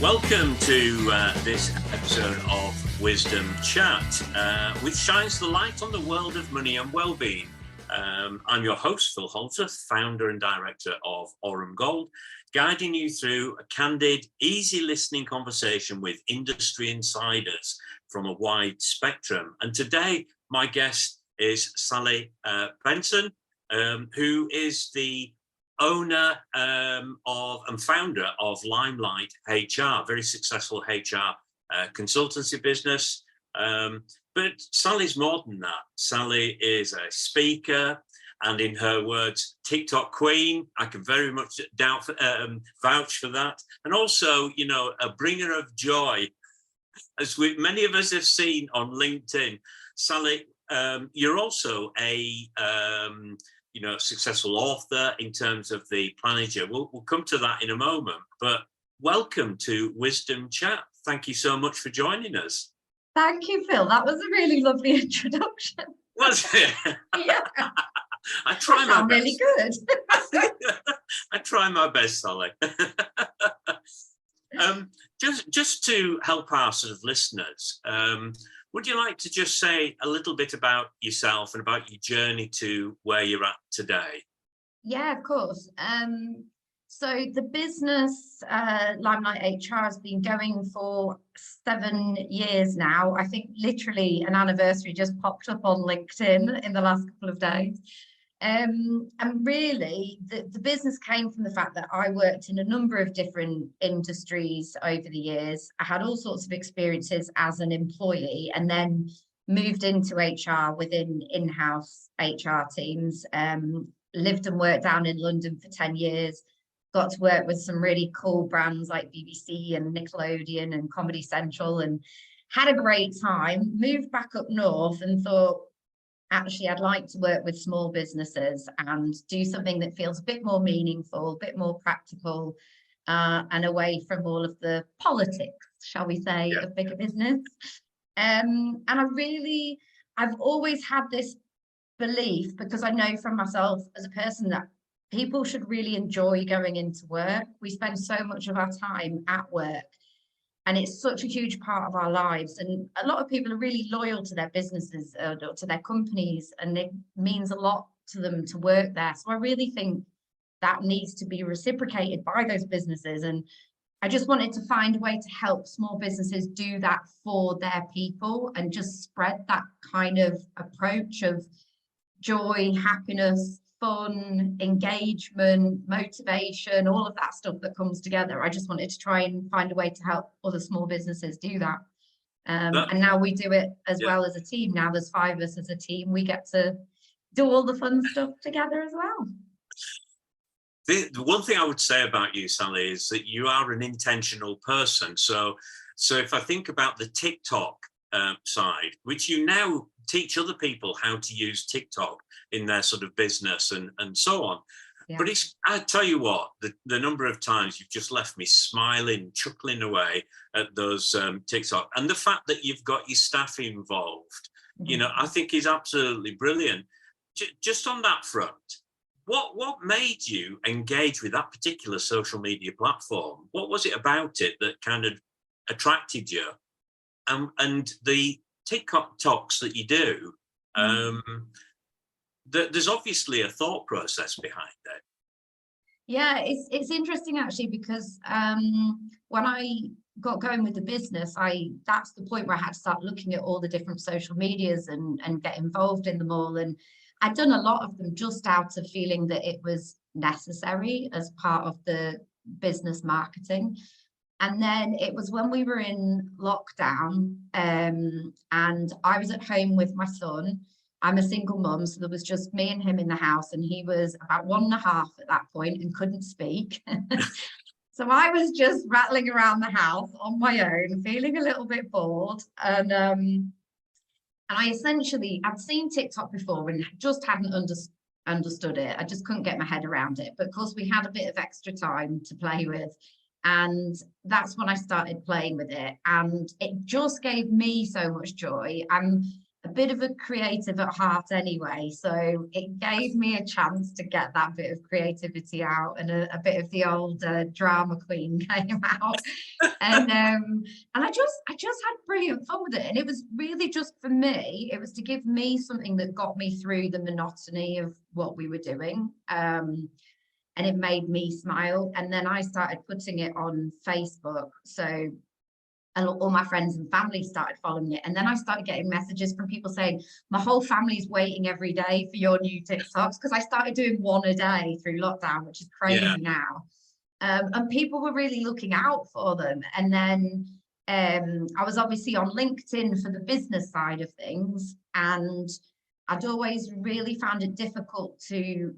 Welcome to this episode of Wisdom Chat, which shines the light on the world of money and well-being. I'm your host, Phil Halter, founder and director of Aurum Gold, guiding you through a candid, easy listening conversation with industry insiders from a wide spectrum. And today, my guest is Sally Bendtson, who is the owner of and founder of Limelight HR, very successful HR consultancy business. But Sally's more than that. Sally is a speaker, and in her words, TikTok queen. I can very much vouch for that. And also, you know, a bringer of joy, as many of us have seen on LinkedIn. Sally, you're also a successful author in terms of the Planager. We'll come to that in a moment, but welcome to Wisdom Chat. Thank you so much for joining us. Thank you, Phil. That was a really lovely introduction. Was it? Yeah. I try my best. Really good. I try my best, Sally. Just to help our sort of listeners, would you like to just say a little bit about yourself and about your journey to where you're at today? Yeah, of course. So the business, Limelight HR, has been going for 7 years now. I think literally an anniversary just popped up on LinkedIn in the last couple of days. And really, the business came from the fact that I worked in a number of different industries over the years. I had all sorts of experiences as an employee and then moved into HR within in-house HR teams. Lived and worked down in London for 10 years. Got to work with some really cool brands like BBC and Nickelodeon and Comedy Central and had a great time. Moved back up north and thought, actually, I'd like to work with small businesses and do something that feels a bit more meaningful, a bit more practical, and away from all of the politics, shall we say, of bigger business. And I've always had this belief, because I know from myself as a person that people should really enjoy going into work. We spend so much of our time at work, and it's such a huge part of our lives. And a lot of people are really loyal to their businesses or to their companies, and it means a lot to them to work there. So I really think that needs to be reciprocated by those businesses. And I just wanted to find a way to help small businesses do that for their people and just spread that kind of approach of joy, happiness, fun, engagement, motivation, all of that stuff that comes together. I just wanted to try and find a way to help other small businesses do that. And now we do it as well as a team. Now there's 5 of us as a team. We get to do all the fun stuff together as well. The one thing I would say about you, Sally, is that you are an intentional person. So if I think about the TikTok side, which you now teach other people how to use TikTok in their sort of business and so on. Yeah. But I tell you what, the number of times you've just left me smiling, chuckling away at those TikTok, and the fact that you've got your staff involved, I think is absolutely brilliant. Just on that front, what made you engage with that particular social media platform? What was it about it that kind of attracted you? And the TikToks that you do, there's obviously a thought process behind it. Yeah, it's interesting actually, because when I got going with the business, that's the point where I had to start looking at all the different social medias and get involved in them all. And I'd done a lot of them just out of feeling that it was necessary as part of the business marketing. And then it was when we were in lockdown, and I was at home with my son. I'm a single mum, so there was just me and him in the house, and he was about 1.5 at that point and couldn't speak. So I was just rattling around the house on my own, feeling a little bit bored. And I essentially, I'd seen TikTok before and just hadn't understood it. I just couldn't get my head around it. But of course, we had a bit of extra time to play with. And that's when I started playing with it. And it just gave me so much joy. I'm a bit of a creative at heart anyway, so it gave me a chance to get that bit of creativity out, and a bit of the old drama queen came out. And I just had brilliant fun with it, and it was really just for me, it was to give me something that got me through the monotony of what we were doing, and it made me smile. And then I started putting it on Facebook, so all my friends and family started following it. And then I started getting messages from people saying, my whole family's waiting every day for your new TikToks, because I started doing one a day through lockdown, which is crazy now. And people were really looking out for them. And then I was obviously on LinkedIn for the business side of things, and I'd always really found it difficult to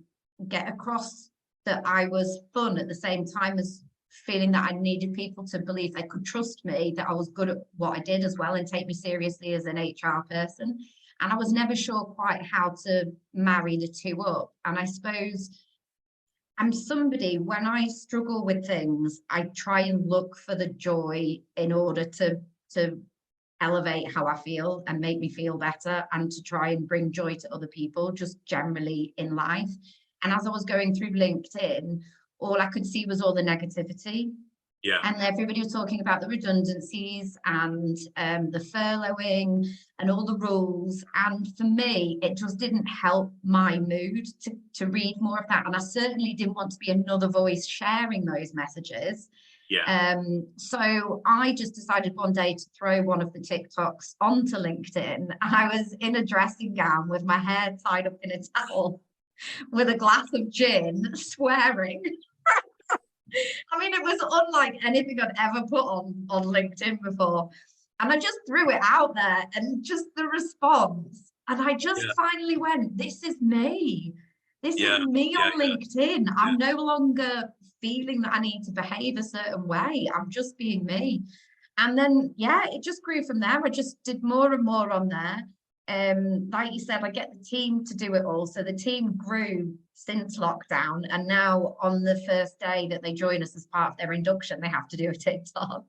get across that I was fun at the same time as feeling that I needed people to believe they could trust me, that I was good at what I did as well, and take me seriously as an HR person. And I was never sure quite how to marry the two up. And I suppose I'm somebody, when I struggle with things, I try and look for the joy in order to elevate how I feel and make me feel better, and to try and bring joy to other people just generally in life. And as I was going through LinkedIn, all I could see was all the negativity. Yeah. And everybody was talking about the redundancies and the furloughing and all the rules. And for me, it just didn't help my mood to read more of that. And I certainly didn't want to be another voice sharing those messages. Yeah. So I just decided one day to throw one of the TikToks onto LinkedIn. I was in a dressing gown with my hair tied up in a towel, with a glass of gin, swearing. I mean, it was unlike anything I'd ever put on LinkedIn before. And I just threw it out there, and just the response. And I just finally went, this is me. This is me on LinkedIn. I'm no longer feeling that I need to behave a certain way. I'm just being me. And then, it just grew from there. I just did more and more on there. Like you said, I get the team to do it all. So the team grew since lockdown, and now on the first day that they join us as part of their induction, they have to do a TikTok.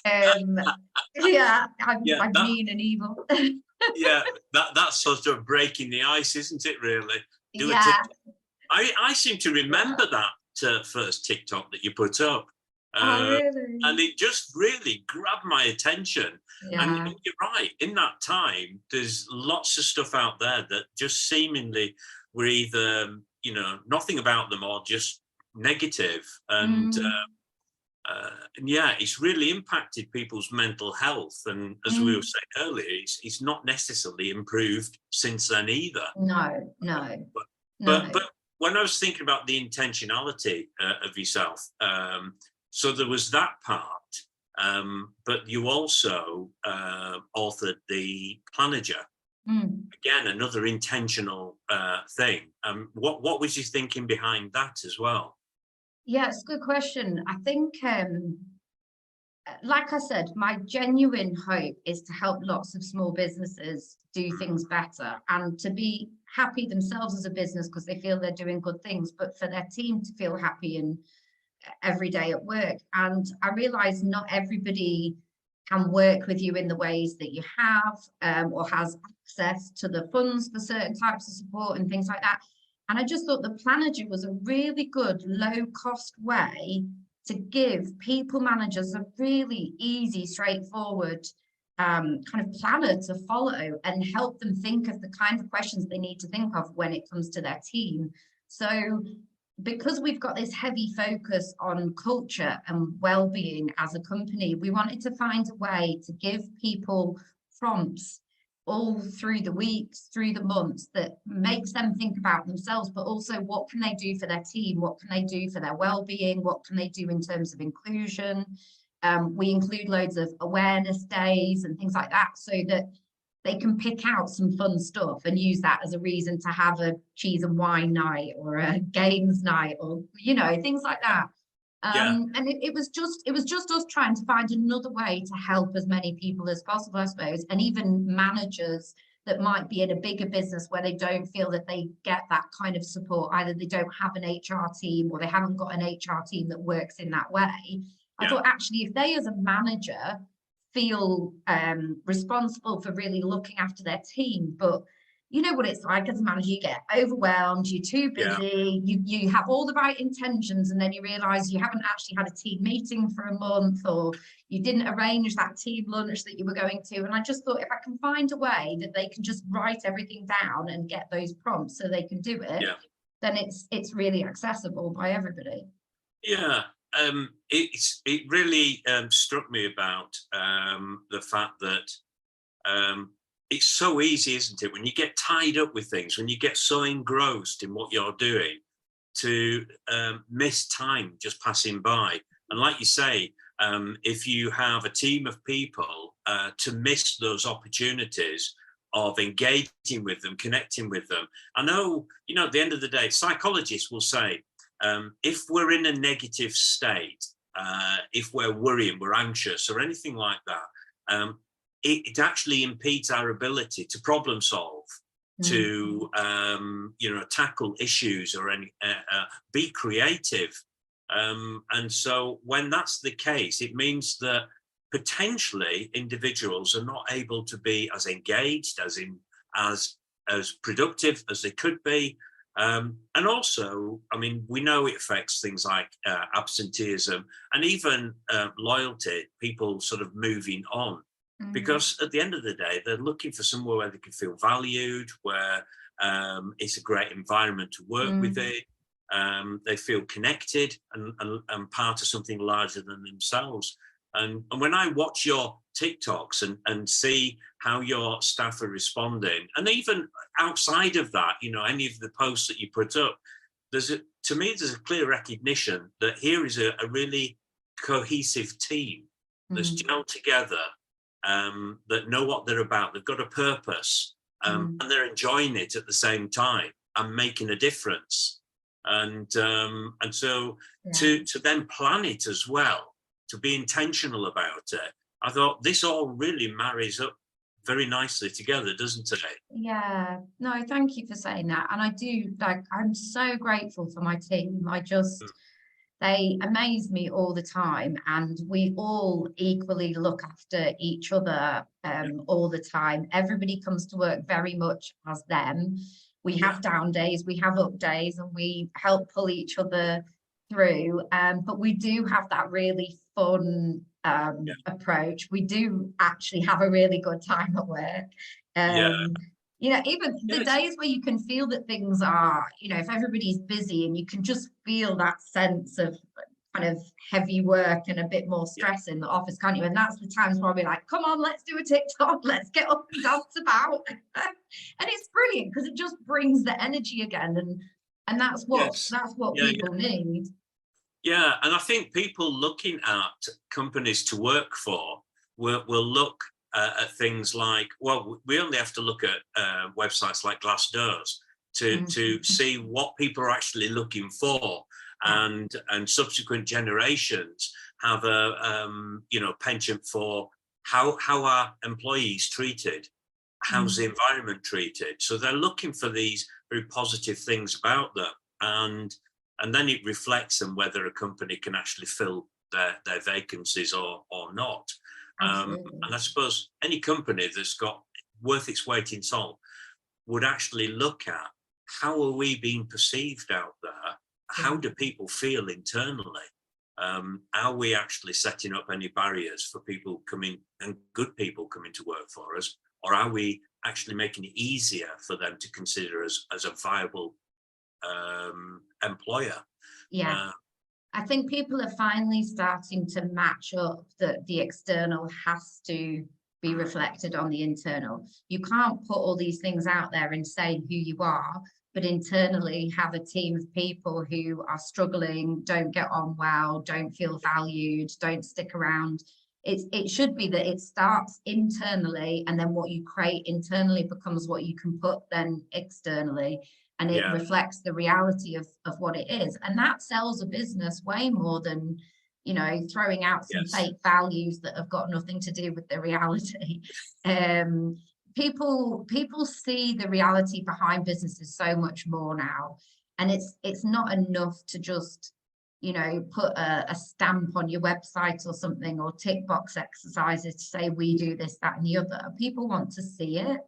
I'm mean and evil. That's sort of breaking the ice, isn't it, really? Do a TikTok. I seem to remember that first TikTok that you put up. Really? And it just really grabbed my attention. And you're right, in that time, there's lots of stuff out there that just seemingly were either, nothing about them or just negative. And it's really impacted people's mental health. And as we were saying earlier, it's not necessarily improved since then either. No. But when I was thinking about the intentionality of yourself, so there was that part, but you also authored the Planager. Again, another intentional thing. What was you thinking behind that as well? Yeah, it's a good question. I think, like I said, my genuine hope is to help lots of small businesses do things better, and to be happy themselves as a business because they feel they're doing good things, but for their team to feel happy and every day at work. And I realize not everybody can work with you in the ways that you have, or has access to the funds for certain types of support and things like that. And I just thought the Planager was a really good low-cost way to give people managers a really easy, straightforward kind of planner to follow, and help them think of the kind of questions they need to think of when it comes to their team. So because we've got this heavy focus on culture and well-being as a company, we wanted to find a way to give people prompts all through the weeks, through the months, that makes them think about themselves, but also what can they do for their team? What can they do for their well-being? What can they do in terms of inclusion? We include loads of awareness days and things like that, so that they can pick out some fun stuff and use that as a reason to have a cheese and wine night or a games night, or things like that. And it was just us trying to find another way to help as many people as possible, I suppose, and even managers that might be in a bigger business where they don't feel that they get that kind of support. Either they don't have an HR team, or they haven't got an HR team that works in that way. I thought, actually, if they as a manager feel responsible for really looking after their team. But you know what it's like as a manager, you get overwhelmed, you're too busy, you have all the right intentions, and then you realize you haven't actually had a team meeting for a month, or you didn't arrange that team lunch that you were going to. And I just thought, if I can find a way that they can just write everything down and get those prompts so they can do it, then it's really accessible by everybody. Yeah. It really struck me about the fact that it's so easy, isn't it, when you get tied up with things, when you get so engrossed in what you're doing, to miss time just passing by. And like you say, if you have a team of people, to miss those opportunities of engaging with them, connecting with them. I know, at the end of the day, psychologists will say, if we're in a negative state, if we're worrying, we're anxious or anything like that, it actually impedes our ability to problem solve, to tackle issues or be creative. And so when that's the case, it means that potentially individuals are not able to be as engaged, as productive as they could be. And also, I mean, we know it affects things like absenteeism and even loyalty, people sort of moving on. Because at the end of the day, they're looking for somewhere where they can feel valued, where it's a great environment to work within. They feel connected and part of something larger than themselves. And when I watch your TikToks and see how your staff are responding, and even outside of that, any of the posts that you put up, to me, there's a clear recognition that here is a really cohesive team that's gelled together, that know what they're about. They've got a purpose, and they're enjoying it at the same time and making a difference. And so to then plan it as well, to be intentional about it, I thought this all really marries up very nicely together, doesn't it? Yeah, no, thank you for saying that. And I do, I'm so grateful for my team. They amaze me all the time, and we all equally look after each other all the time. Everybody comes to work very much as them. We have down days, we have up days, and we help pull each other through. But we do have that really fun approach. We do actually have a really good time at work. Even the days where you can feel that things are, if everybody's busy and you can just feel that sense of kind of heavy work and a bit more stress in the office, can't you? And that's the times where we're like, come on, let's do a TikTok, let's get up and dance about. And it's brilliant because it just brings the energy again, and that's what people need. Yeah, and I think people looking at companies to work for will look at things like, well, we only have to look at websites like Glassdoor's to see what people are actually looking for, and subsequent generations have a penchant for how are employees treated, how's the environment treated. So they're looking for these very positive things about them, and then it reflects on whether a company can actually fill their vacancies or not. And I suppose any company that's got worth its weight in salt would actually look at, how are we being perceived out there? How do people feel internally? Are we actually setting up any barriers for people coming, and good people coming to work for us? Or are we actually making it easier for them to consider us as a viable employer? I think people are finally starting to match up that the external has to be reflected on the internal. You can't put all these things out there and say who you are, but internally have a team of people who are struggling, don't get on well, don't feel valued, don't stick around. It should be that it starts internally, and then what you create internally becomes what you can put then externally. And it reflects the reality of what it is. And that sells a business way more than, throwing out some fake values that have got nothing to do with the reality. People see the reality behind businesses so much more now. And it's not enough to just you know, put a stamp on your website or something, or tick box exercises to say we do this, that, and the other. People want to see it.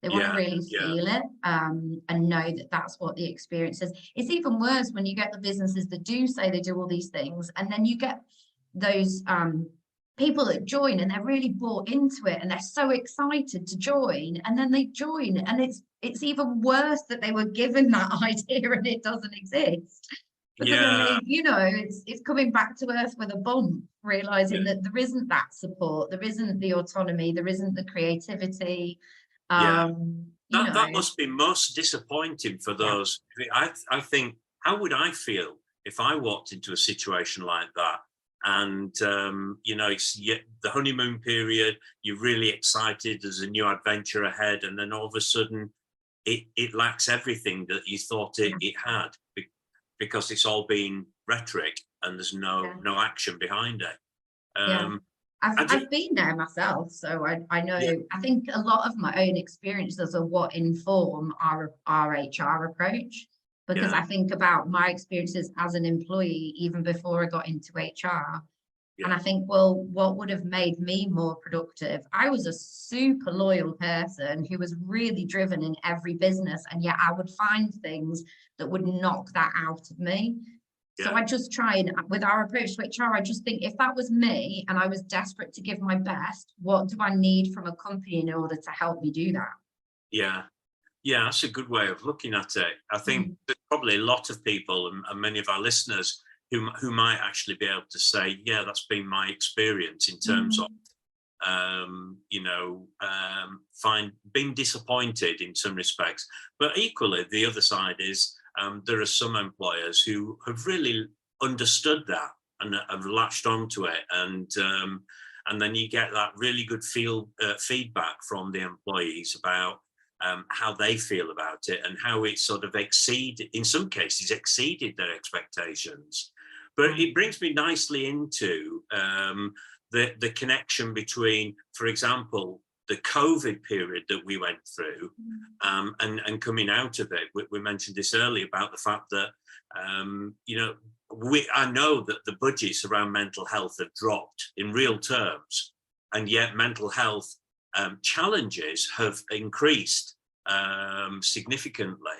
They want to really feel it, and know that that's what the experience is. It's even worse when you get the businesses that do say they do all these things, and then you get those people that join and they're really bought into it and they're so excited to join, and then they join and it's even worse that they were given that idea and it doesn't exist. Because then they, you know, it's coming back to earth with a bump, realizing that there isn't that support, there isn't the autonomy, there isn't the creativity. That must be most disappointing for those. I think, how would I feel if I walked into a situation like that? And you know, it's the honeymoon period, you're really excited, there's a new adventure ahead, and then all of a sudden it lacks everything that you thought it had, because it's all been rhetoric and there's no action behind it. I've been there myself, so I know. I think a lot of my own experiences are what inform our HR approach, because I think about my experiences as an employee even before I got into HR. And I think, well, what would have made me more productive? I was a super loyal person who was really driven in every business, and yet I would find things that would knock that out of me. So I just try, and with our approach to HR, I just think, if that was me and I was desperate to give my best, what do I need from a company in order to help me do that? Yeah, that's a good way of looking at it. I think there's probably a lot of people, and many of our listeners, who might actually be able to say, yeah, that's been my experience in terms of, you know, being disappointed in some respects. But equally, the other side is, there are some employers who have really understood that and have latched onto it, and then you get that really good feedback from the employees about how they feel about it, and how it sort of in some cases exceeded their expectations. But it brings me nicely into the connection between, for example, the COVID period that we went through, and coming out of it. We mentioned this earlier about the fact that, you know, I know that the budgets around mental health have dropped in real terms, and yet mental health challenges have increased significantly.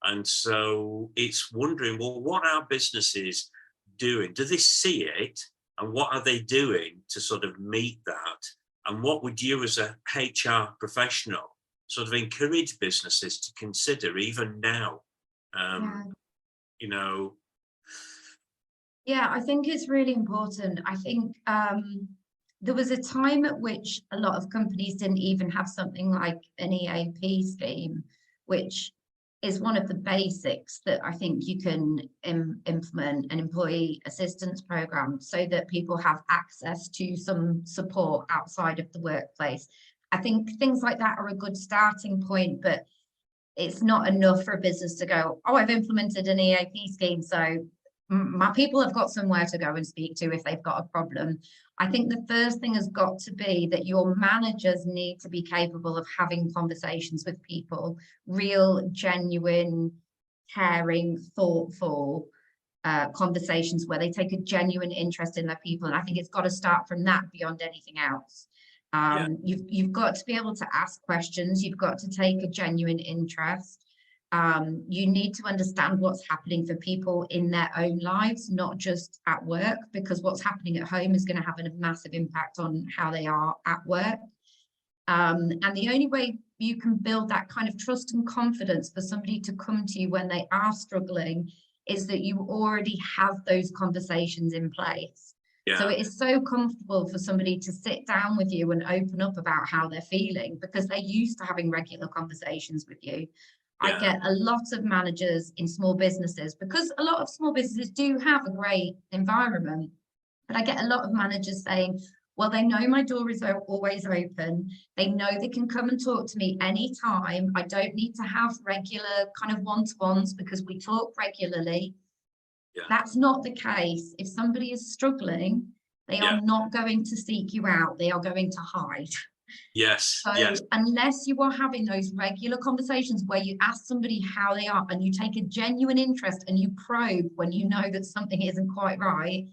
And so it's wondering, well, what are businesses doing? Do they see it? And what are they doing to sort of meet that? And what would you, as a HR professional, sort of encourage businesses to consider even now? You know. Yeah, I think it's really important. I think there was a time at which a lot of companies didn't even have something like an EAP scheme, which is one of the basics that I think you can implement, an employee assistance program, so that people have access to some support outside of the workplace. I think things like that are a good starting point, but it's not enough for a business to go, oh, I've implemented an EAP scheme, so my people have got somewhere to go and speak to if they've got a problem. I think the first thing has got to be that your managers need to be capable of having conversations with people, real, genuine, caring, thoughtful conversations where they take a genuine interest in their people. And I think it's got to start from that beyond anything else. You've got to be able to ask questions. You've got to take a genuine interest. You need to understand what's happening for people in their own lives, not just at work, because what's happening at home is going to have a massive impact on how they are at work. And the only way you can build that kind of trust and confidence for somebody to come to you when they are struggling is that you already have those conversations in place. So it is so comfortable for somebody to sit down with you and open up about how they're feeling, because they're used to having regular conversations with you. I get a lot of managers in small businesses, because a lot of small businesses do have a great environment, but I get a lot of managers saying, well, they know my door is always open. They know they can come and talk to me anytime. I don't need to have regular kind of one-to-ones because we talk regularly. That's not the case. If somebody is struggling, they are not going to seek you out. They are going to hide. Yes. So Yes. unless you are having those regular conversations where you ask somebody how they are and you take a genuine interest and you probe when you know that something isn't quite right,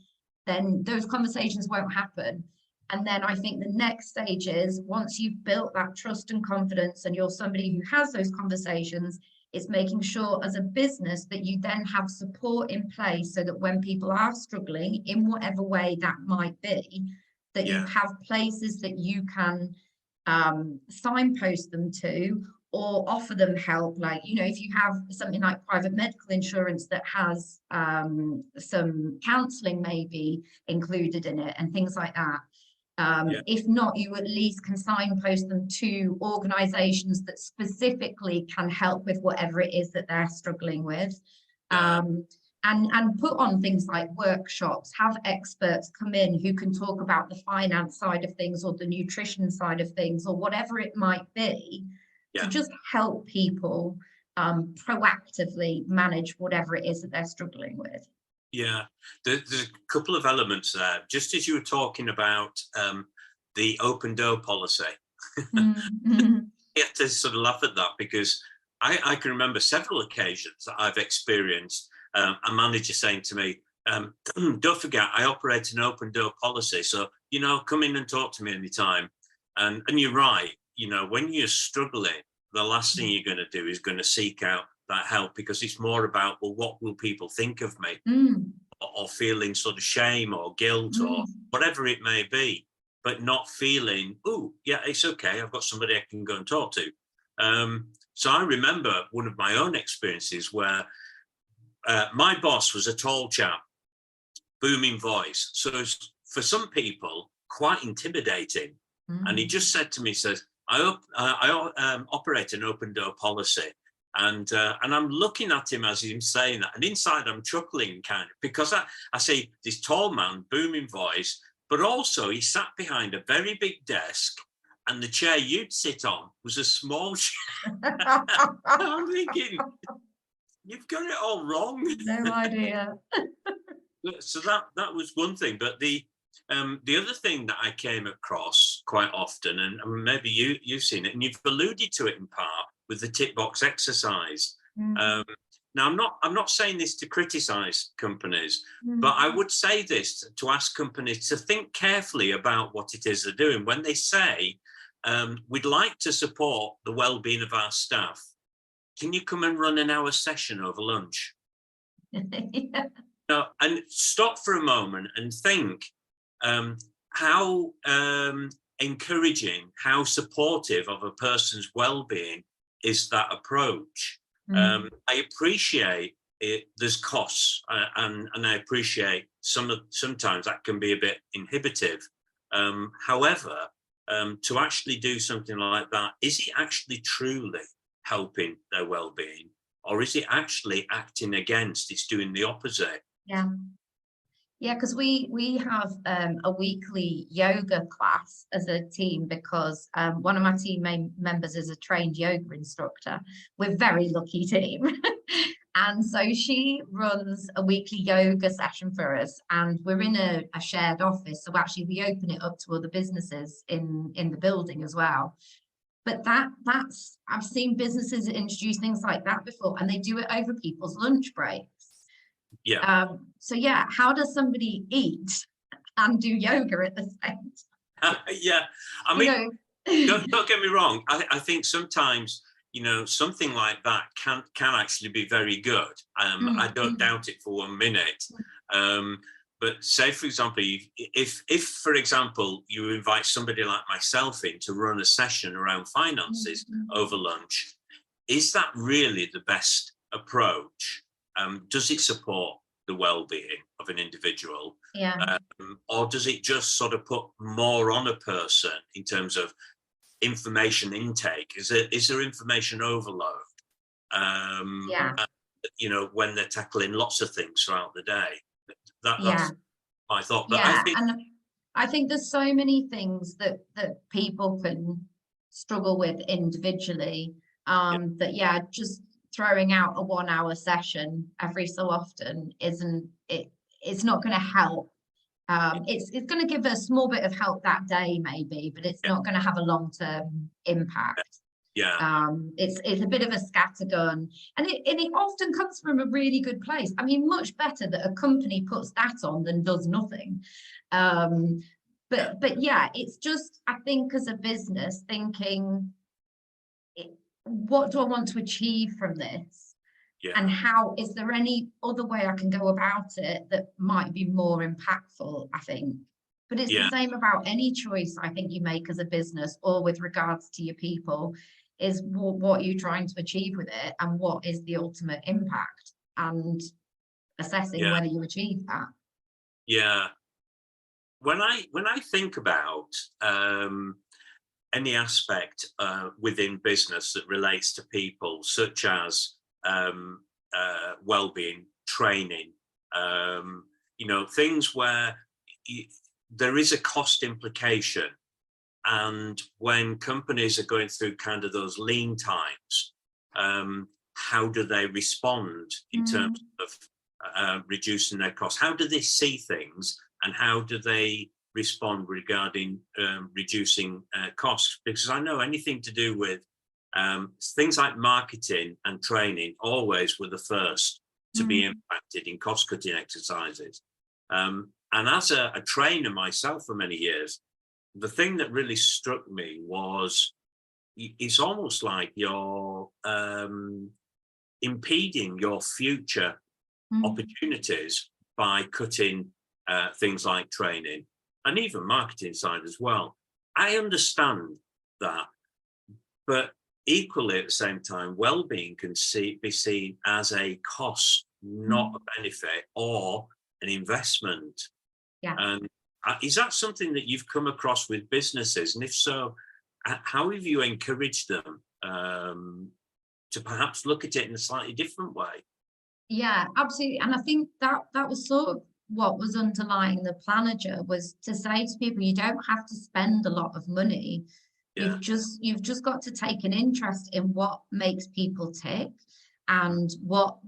then those conversations won't happen. And then I think the next stage is, once you've built that trust and confidence and you're somebody who has those conversations, it's making sure as a business that you then have support in place so that when people are struggling in whatever way that might be, that you Yeah. have places that you can signpost them to or offer them help. Like, you know, if you have something like private medical insurance that has some counselling maybe included in it and things like that. Yeah. If not, you at least can signpost them to organisations that specifically can help with whatever it is that they're struggling with. And put on things like workshops, have experts come in who can talk about the finance side of things or the nutrition side of things or whatever it might be, to just help people proactively manage whatever it is that they're struggling with. Yeah, there's a couple of elements there. Just as you were talking about the open door policy, Mm-hmm. you have to sort of laugh at that, because I can remember several occasions that I've experienced a manager saying to me, don't forget, I operate an open door policy. So, you know, come in and talk to me anytime. And you're right, you know, when you're struggling, the last thing you're going to do is going to seek out that help, because it's more about, well, what will people think of me? Or feeling sort of shame or guilt or whatever it may be, but not feeling, oh, yeah, it's okay, I've got somebody I can go and talk to. So I remember one of my own experiences where my boss was a tall chap, booming voice. So for some people, quite intimidating. And he just said to me, says, I operate an open door policy. And I'm looking at him as he's saying that. And inside I'm chuckling kind of, because I see this tall man, booming voice, but also he sat behind a very big desk, and the chair you'd sit on was a small chair. I'm thinking, you've got it all wrong. No idea. So that was one thing. But the other thing that I came across quite often, and maybe you've seen it, and you've alluded to it in part with the tick box exercise. Now, I'm not saying this to criticize companies, but I would say this to ask companies to think carefully about what it is they're doing. When they say, we'd like to support the well-being of our staff, can you come and run an hour session over lunch? Yeah. No, and stop for a moment and think how encouraging, how supportive of a person's well-being is that approach. I appreciate it. There's costs, and I appreciate sometimes that can be a bit inhibitive. However, to actually do something like that, is it actually truly helping their well-being, or is it actually acting against? It's doing the opposite. Yeah, because we have a weekly yoga class as a team, because one of my team members is a trained yoga instructor. We're a very lucky team. And so she runs a weekly yoga session for us, and we're in a shared office. So actually we open it up to other businesses in the building as well. But that's I've seen businesses introduce things like that before, and they do it over people's lunch breaks. So yeah, how does somebody eat and do yoga at the same time? Yeah, I mean, don't get me wrong. I think sometimes, you know, something like that can actually be very good. I don't doubt it for 1 minute. But say, for example, if for example you invite somebody like myself in to run a session around finances over lunch, is that really the best approach? Does it support the well-being of an individual? Or does it just sort of put more on a person in terms of information intake? Is there information overload? You know, when they're tackling lots of things throughout the day. That's my thought. But I think there's so many things that people can struggle with individually. That just throwing out a 1 hour session every so often it's not going to help It's going to give a small bit of help that day, maybe, but it's not going to have a long-term impact. It's a bit of a scattergun, and it often comes from a really good place. I mean, much better that a company puts that on than does nothing. But yeah, it's just, I think, as a business, thinking, what do I want to achieve from this? And how is there any other way I can go about it that might be more impactful, I think. But it's the same about any choice I think you make as a business or with regards to your people, is what are you trying to achieve with it, and what is the ultimate impact, and assessing whether you achieve that. When I think about any aspect within business that relates to people, such as well-being, training, things where there is a cost implication, and when companies are going through kind of those lean times, how do they respond in terms of reducing their costs? How do they see things, and how do they respond regarding reducing costs? Because I know anything to do with things like marketing and training always were the first to be impacted in cost-cutting exercises. And as a trainer myself for many years, the thing that really struck me was it's almost like you're impeding your future opportunities by cutting things like training and even marketing side as well. I understand that, but equally at the same time, well-being can be seen as a cost, not a benefit or an investment. And is that something that you've come across with businesses? And if so, how have you encouraged them to perhaps look at it in a slightly different way? Yeah, absolutely. And I think that was sort of what was underlying the Planager, was to say to people, you don't have to spend a lot of money. You've just got to take an interest in what makes people tick and what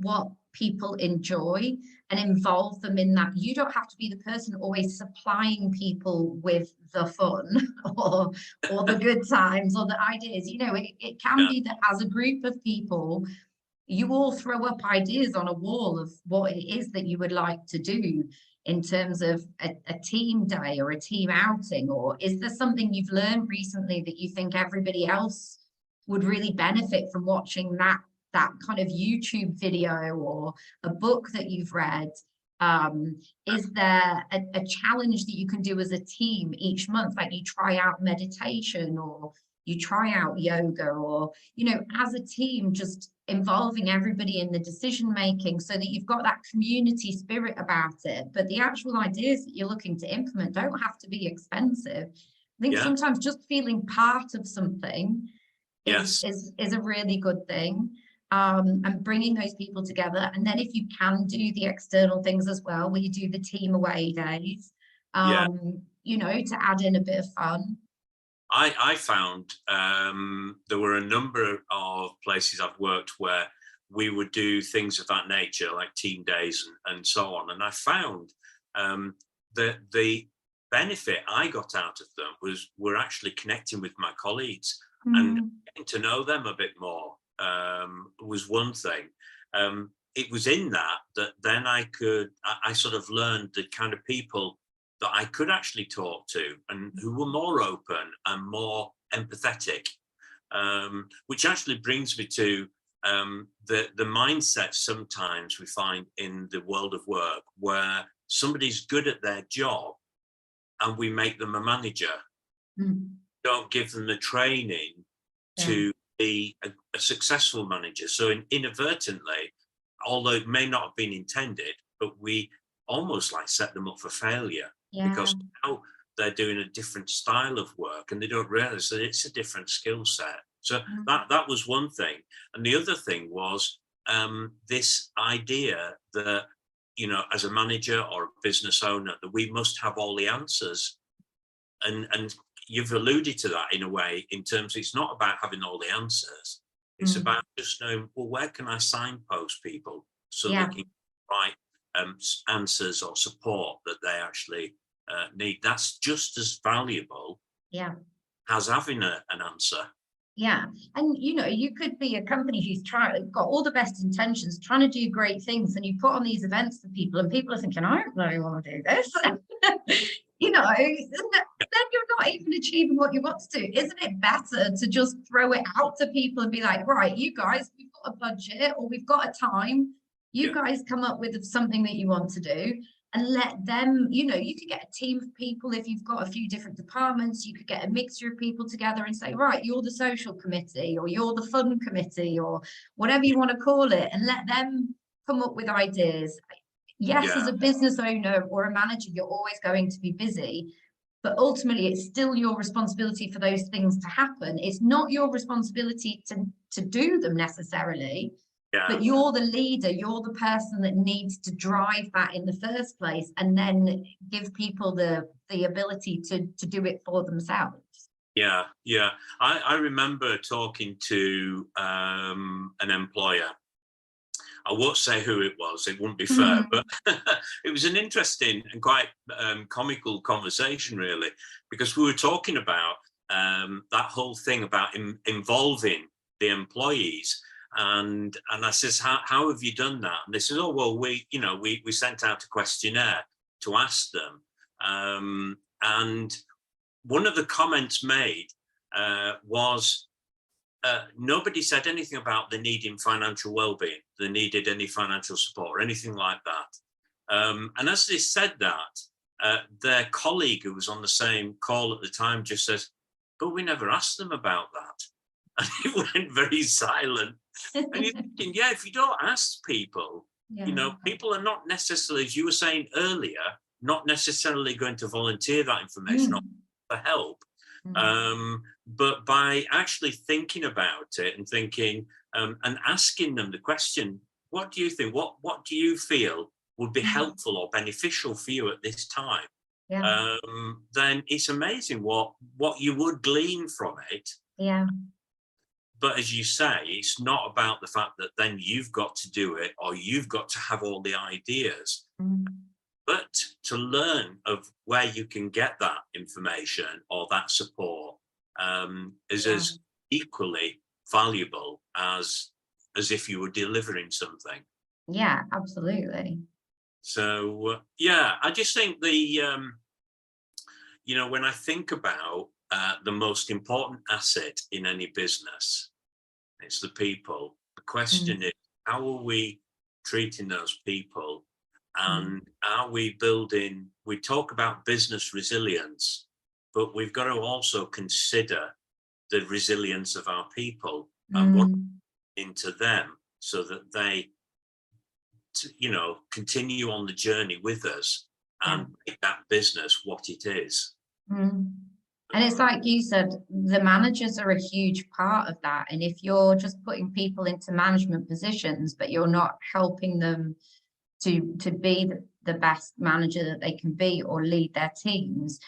people enjoy, and involve them in that. You don't have to be the person always supplying people with the fun or the good times or the ideas. It can be that as a group of people, you all throw up ideas on a wall of what it is that you would like to do in terms of a team day or a team outing. Or is there something you've learned recently that you think everybody else would really benefit from watching, that kind of YouTube video, or a book that you've read? Is there a challenge that you can do as a team each month, like you try out meditation or you try out yoga, or as a team, just involving everybody in the decision making so that you've got that community spirit about it. But the actual ideas that you're looking to implement don't have to be expensive. I think sometimes just feeling part of something is a really good thing. And bringing those people together. And then if you can do the external things as well, where you do the team away days, to add in a bit of fun. I found there were a number of places I've worked where we would do things of that nature, like team days and so on. And I found that the benefit I got out of them were actually connecting with my colleagues and getting to know them a bit more. Was one thing. It was in that then I sort of learned the kind of people that I could actually talk to and who were more open and more empathetic, which actually brings me to the mindset sometimes we find in the world of work, where somebody's good at their job and we make them a manager, don't give them the training to be a successful manager. So inadvertently, although it may not have been intended, but we almost like set them up for failure because now they're doing a different style of work and they don't realize that it's a different skill set. So that was one thing. And the other thing was this idea that, as a manager or a business owner, that we must have all the answers. And you've alluded to that in a way, in terms of it's not about having all the answers. It's about just knowing, well, where can I signpost people so they can write answers or support that they actually need. That's just as valuable as having an answer. Yeah. And, you know, you could be a company who's got all the best intentions, trying to do great things, and you put on these events for people, and people are thinking, I don't really want to do this. You know, then you're not even achieving what you want to do. Isn't it better to just throw it out to people and be like, right, you guys, we've got a budget, or we've got a time. You guys come up with something that you want to do, and let them, you know, you could get a team of people. If you've got a few different departments, you could get a mixture of people together and say, right, you're the social committee, or you're the fun committee, or whatever you want to call it, and let them come up with ideas. Yes, as a business owner or a manager, you're always going to be busy, but ultimately it's still your responsibility for those things to happen. It's not your responsibility to do them necessarily. But you're the leader, you're the person that needs to drive that in the first place, and then give people the ability to do it for themselves. Yeah. I remember talking to an employer. I won't say who it was, it wouldn't be fair, but it was an interesting and quite comical conversation, really, because we were talking about that whole thing about involving the employees. And I says, how have you done that? And they said, oh, well, we sent out a questionnaire to ask them. And one of the comments made was nobody said anything about the needing financial well-being, they needed any financial support or anything like that. And as they said that, their colleague who was on the same call at the time just says, but we never asked them about that. And it went very silent. And you're thinking, if you don't ask people, you know, people are not necessarily, as you were saying earlier, not necessarily going to volunteer that information or for help. But by actually thinking about it and thinking and asking them the question, what do you think? What do you feel would be helpful or beneficial for you at this time? Then it's amazing what you would glean from it. But as you say, it's not about the fact that then you've got to do it or you've got to have all the ideas, but to learn of where you can get that information or that support is as equally valuable as if you were delivering something. Yeah, absolutely. So, I just think you know, when I think about the most important asset in any business, it's the people. The question is, how are we treating those people? And are we building, we talk about business resilience, but we've got to also consider the resilience of our people and what into them so that they, you know, continue on the journey with us and make that business what it is. And it's like you said, the managers are a huge part of that. And if you're just putting people into management positions, but you're not helping them to be the best manager that they can be or lead their teams,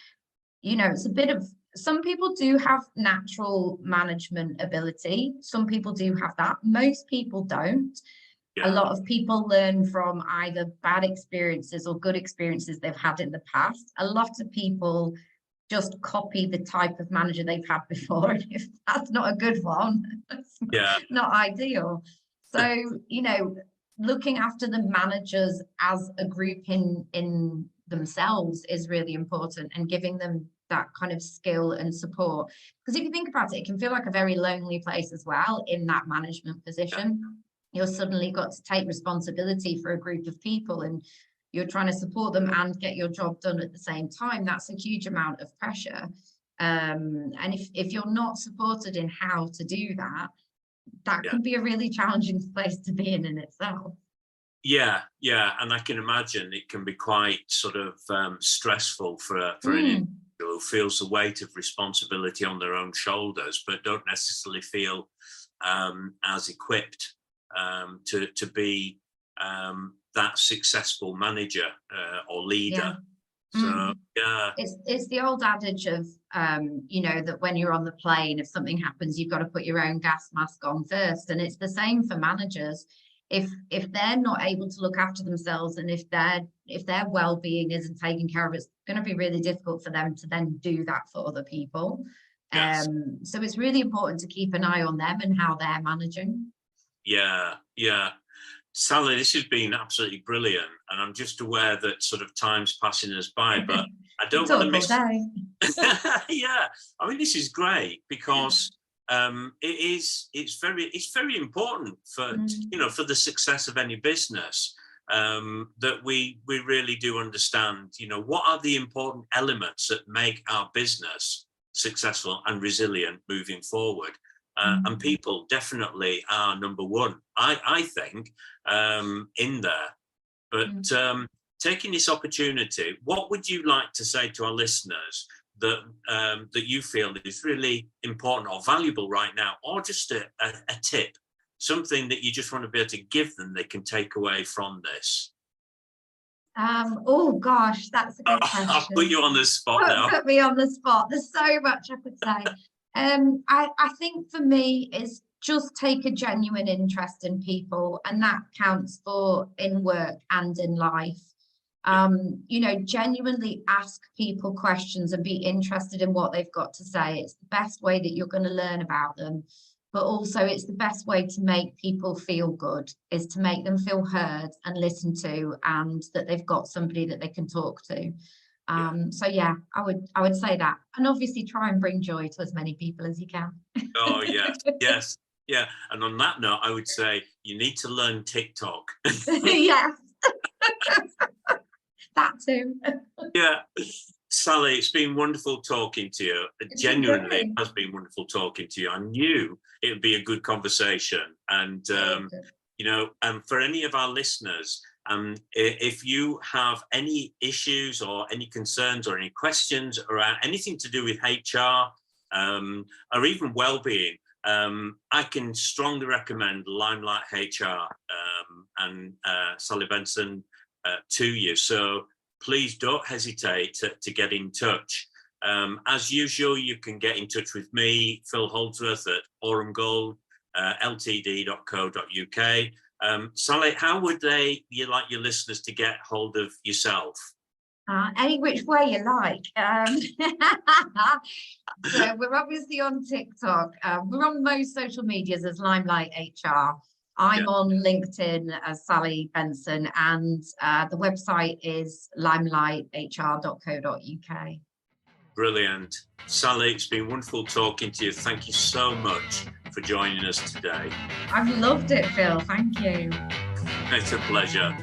you know, it's a bit of, some people do have natural management ability. Some people do have that. Most people don't. A lot of people learn from either bad experiences or good experiences they've had in the past. A lot of people just copy the type of manager they've had before. And if that's not a good one, it's not ideal. So, you know, looking after the managers as a group in themselves is really important, and giving them that kind of skill and support. Because if you think about it, it can feel like a very lonely place as well in that management position. You're suddenly got to take responsibility for a group of people, and you're trying to support them and get your job done at the same time. That's a huge amount of pressure. And if you're not supported in how to do that, that can be a really challenging place to be in itself. And I can imagine it can be quite sort of stressful for an individual who feels the weight of responsibility on their own shoulders, but don't necessarily feel as equipped to be that successful manager or leader. So it's the old adage of you know, that when you're on the plane, if something happens, you've got to put your own gas mask on first. And it's the same for managers. if they're not able to look after themselves, and if their well-being isn't taken care of, it's going to be really difficult for them to then do that for other people. Yes. So it's really important to keep an eye on them and how they're managing. Yeah. Sally, this has been absolutely brilliant, and I'm just aware that sort of time's passing us by, but I don't want to miss. Yeah, I mean, this is great because it's very important for for the success of any business, that we really do understand what are the important elements that make our business successful and resilient moving forward. And people definitely are number one, I think, in there. But taking this opportunity, what would you like to say to our listeners that you feel is really important or valuable right now, or just a tip, something that you just want to be able to give them they can take away from this? Oh gosh, that's a good question. I'll put you on the spot now. Put me on the spot. There's so much I could say. I think for me is just take a genuine interest in people, and that counts for in work and in life. Genuinely ask people questions and be interested in what they've got to say. It's the best way that you're going to learn about them, but also it's the best way to make people feel good, is to make them feel heard and listened to, and that they've got somebody that they can talk to. So yeah, I would say that, and obviously try and bring joy to as many people as you can. Oh yes, yeah. And on that note, I would say you need to learn TikTok. Yes, that too. Yeah, Sally, it's been wonderful talking to you. Genuinely, it has been wonderful talking to you. I knew it would be a good conversation, and for any of our listeners. If you have any issues or any concerns or any questions around anything to do with HR or even well-being, I can strongly recommend Limelight HR and Sally Bendtson to you. So please don't hesitate to get in touch. As usual, you can get in touch with me, Phil Holdsworth, at orumgold, ltd.co.uk. Sally, how would you like your listeners to get hold of yourself? Any which way you like. So we're obviously on TikTok. We're on most social medias as Limelight HR. I'm on LinkedIn as Sally Bendtson, and the website is limelight.hr.co.uk. Brilliant. Sally, it's been wonderful talking to you. Thank you so much for joining us today. I've loved it, Phil. Thank you. It's a pleasure.